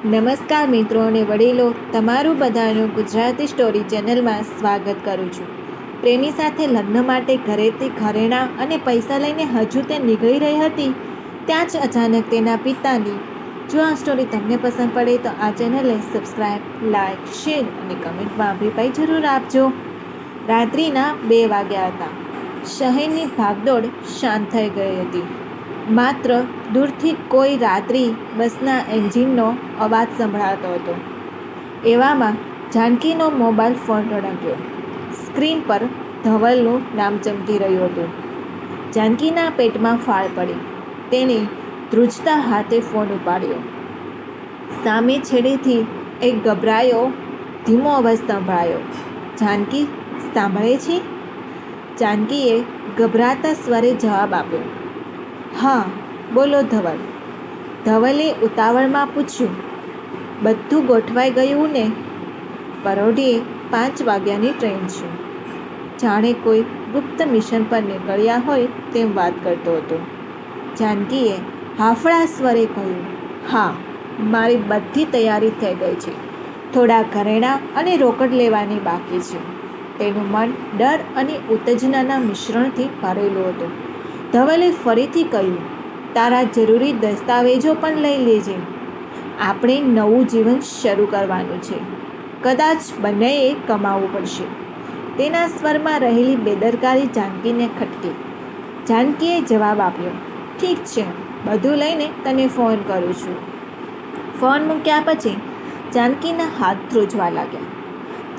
નમસ્કાર મિત્રો અને વડીલો, તમારું બધાનું ગુજરાતી સ્ટોરી ચેનલમાં સ્વાગત કરું છું. પ્રેમી સાથે લગ્ન માટે ઘરેથી ઘરેણાં અને પૈસા લઈને હજુ તે નીકળી રહી હતી ત્યાં જ અચાનક તેના પિતાની. જો આ સ્ટોરી તમને પસંદ પડે તો આ ચેનલને સબસ્ક્રાઈબ, લાઇક, શેર અને કમેન્ટમાં અભિપ્રાય જરૂર આપજો. રાત્રિના 2 વાગ્યા હતા. શહેરની ભાગદોડ શાંત થઈ ગઈ હતી. માત્ર દૂરથી કોઈ રાત્રિ બસના એન્જિનનો અવાજ સંભળાતો હતો. એવામાં જાનકીનો મોબાઈલ ફોન રણક્યો. સ્ક્રીન પર ધવલનું નામ ચમકી રહ્યું હતું. જાનકીના પેટમાં ફાળ પડી. તેણે ધ્રુજતા હાથે ફોન ઉપાડ્યો. સામે છેડેથી એક ગભરાયો ધીમો અવાજ સંભળાયો. જાનકી, સાંભળે છે? જાનકીએ ગભરાતા સ્વરે જવાબ આપ્યો. હા, બોલો ધવલ. ધવલે ઉતાવળમાં પૂછ્યું. બધું ગોઠવાઈ ગયું ને? પરોઢીએ 5 વાગ્યાની ટ્રેન છે. જાણે કોઈ ગુપ્ત મિશન પર નીકળ્યા હોય તેમ વાત કરતો હતો. જાનકીએ હાફળા સ્વરે કહ્યું. હા, મારી બધી તૈયારી થઈ ગઈ છે. થોડા ઘરેણાં અને રોકડ લેવાની બાકી છે. તેનું મન ડર અને ઉત્તેજનાના મિશ્રણથી ભરેલું હતું. ધવલે ફરીથી કહ્યું, તારા જરૂરી દસ્તાવેજો પણ લઈ લેજે. આપણે નવું જીવન શરૂ કરવાનું છે. કદાચ બંનેએ કમાવવું પડશે. તેના સ્વરમાં રહેલી બેદરકારી જાનકીને ખટકી. જાનકીએ જવાબ આપ્યો. ઠીક છે, બધું લઈને તને ફોન કરું છું. ફોન મૂક્યા પછી જાનકીના હાથ ધ્રુજવા લાગ્યા.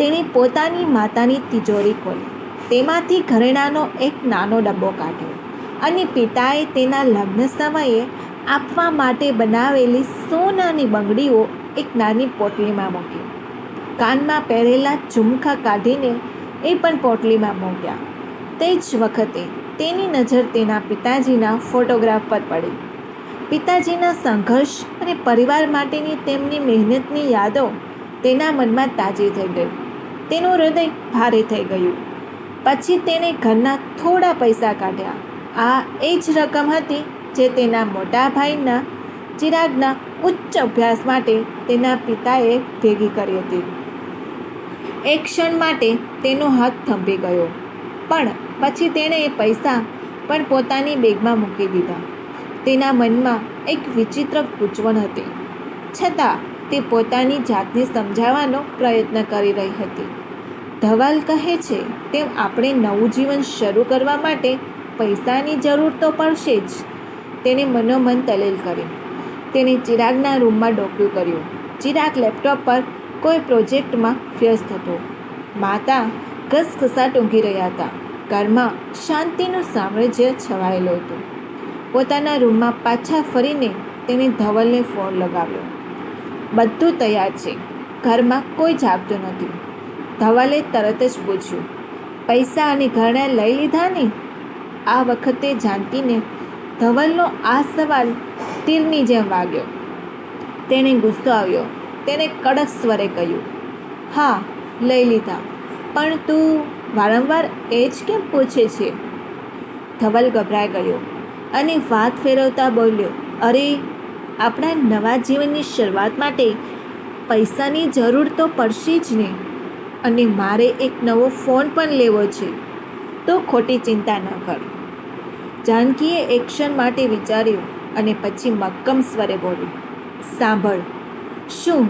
તેણે પોતાની માતાની તિજોરી ખોલી. તેમાંથી ઘરેણાંનો એક નાનો ડબ્બો કાઢ્યો અને પિતાએ તેના લગ્ન સમયે આપવા માટે બનાવેલી સોનાની બંગડીઓ એક નાની પોટલીમાં મૂકી. કાનમાં પહેરેલા ઝુમખા કાઢીને એ પણ પોટલીમાં મૂક્યા. તે જ વખતે તેની નજર તેના પિતાજીના ફોટોગ્રાફ પર પડી. પિતાજીના સંઘર્ષ અને પરિવાર માટેની તેમની મહેનતની યાદો તેના મનમાં તાજી થઈ ગઈ. તેનું હૃદય ભારે થઈ ગયું. પછી તેણે ઘરના થોડા પૈસા કાઢ્યા. આ એ જ રકમ હતી જે તેના મોટા ભાઈના ચિરાગના ઉચ્ચ અભ્યાસ માટે તેના પિતાએ ભેગી કરી હતી. એક ક્ષણ માટે તેનો હાથ થંભી ગયો, પણ પછી તેણે એ પૈસા પણ પોતાની બેગમાં મૂકી દીધા. તેના મનમાં એક વિચિત્ર ગૂંચવણ હતી, છતાં તે પોતાની જાતને સમજાવવાનો પ્રયત્ન કરી રહી હતી. ધવલ કહે છે તેમ આપણે નવું જીવન શરૂ કરવા માટે પૈસાની જરૂર તો પડશે જ. તેણે મનોમન દલીલ કરી. તેણે ચિરાગના રૂમમાં ડોકિયું કર્યું. ચિરાગ લેપટોપ પર કોઈ પ્રોજેક્ટમાં વ્યસ્ત હતો. માતા ઘસઘસાટ ઊંઘી રહ્યા હતા. ઘરમાં શાંતિનું સામ્રાજ્ય છવાયેલું હતું. પોતાના રૂમમાં પાછા ફરીને તેણે ધવલને ફોન લગાવ્યો. બધું તૈયાર છે. ઘરમાં કોઈ જાગતું નથી. ધવલે તરત જ પૂછ્યું, પૈસા અને ઘરેણાં લઈ લીધા ને? આ વખતે જાનકીને ધવલનો આ સવાલ તીરની જેમ વાગ્યો. તેને ગુસ્સો આવ્યો. તેણે કડક સ્વરે કહ્યું, હા, લઈ લીધા. પણ તું વારંવાર એ જ કેમ પૂછે છે? ધવલ ગભરાઈ ગયો અને વાત ફેરવતા બોલ્યો, અરે, આપણા નવા જીવનની શરૂઆત માટે પૈસાની જરૂર તો પડશે જ ને. અને મારે એક નવો ફોન પણ લેવો છે. તો ખોટી ચિંતા ન કર. જાનકીએ એક ક્ષણ માટે વિચાર્યું અને પછી મક્કમ સ્વરે બોલી, સાંભળ, શું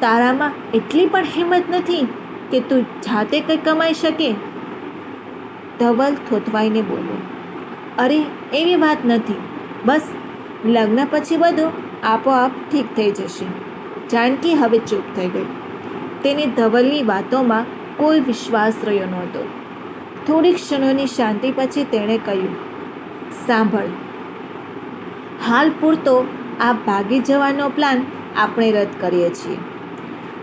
તારામાં એટલી પણ હિંમત નથી કે તું જાતે કંઈ કમાઈ શકે? ધવલ થોતવાઈને બોલ્યો, અરે, એવી વાત નથી. બસ લગ્ન પછી બધું આપોઆપ ઠીક થઈ જશે. જાનકી હવે ચૂપ થઈ ગઈ. તેને ધવલની વાતોમાં કોઈ વિશ્વાસ રહ્યો નહોતો. થોડી ક્ષણોની શાંતિ પછી તેણે કહ્યું, સાંભળ, હાલ પૂરતો આ ભાગી જવાનો પ્લાન આપણે રદ કરીએ છીએ.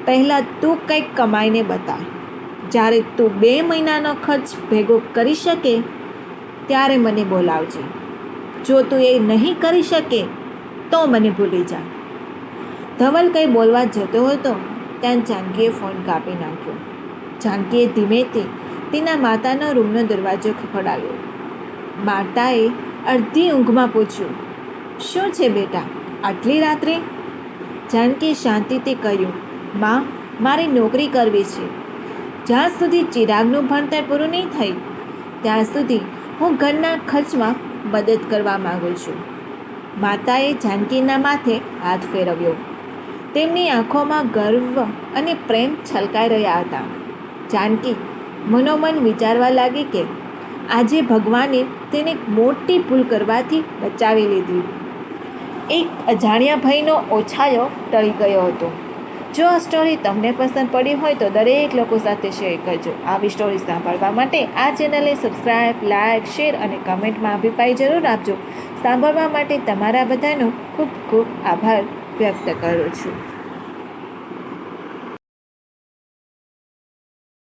પહેલાં તું કંઈક કમાઈને બતા. જ્યારે તું 2 મહિનાનો ખર્ચ ભેગો કરી શકે ત્યારે મને બોલાવજે. જો તું એ નહીં કરી શકે તો મને ભૂલી જા. ધવલ કંઈ બોલવા જતો હતો ત્યાં જાનકીએ ફોન કાપી નાખ્યો. જાનકીએ ધીમેથી તેના માતાના રૂમનો દરવાજો ખખડાવ્યો. માતાએ અડધી ઊંઘમાં પૂછ્યું, શું છે બેટા, આટલી રાત્રે? જાનકી શાંતિથી કહ્યું, માં, મારે નોકરી કરવી છે. જ્યાં સુધી ચિરાગનું ભણતર પૂરું નહીં થાય ત્યાં સુધી હું ઘરના ખર્ચમાં મદદ કરવા માગું છું. માતાએ જાનકીના માથે હાથ ફેરવ્યો. તેમની આંખોમાં ગર્વ અને પ્રેમ છલકાઈ રહ્યા હતા. જાનકી મનોમન વિચારવા લાગી કે આજે ભગવાને તેને મોટી ભૂલ કરવાથી બચાવી લીધી. એક અજાણ્યા ભયનો ઓછાયો ટળી ગયો હતો. જો આ સ્ટોરી તમને પસંદ પડી હોય તો દરેક લોકો સાથે શેર કરજો. આવી સ્ટોરી સાંભળવા માટે આ ચેનલને સબસ્ક્રાઈબ, લાઇક, શેર અને કમેન્ટમાં અભિપ્રાય જરૂર આપજો. સાંભળવા માટે તમારા બધાનો ખૂબ ખૂબ આભાર વ્યક્ત કરું છું.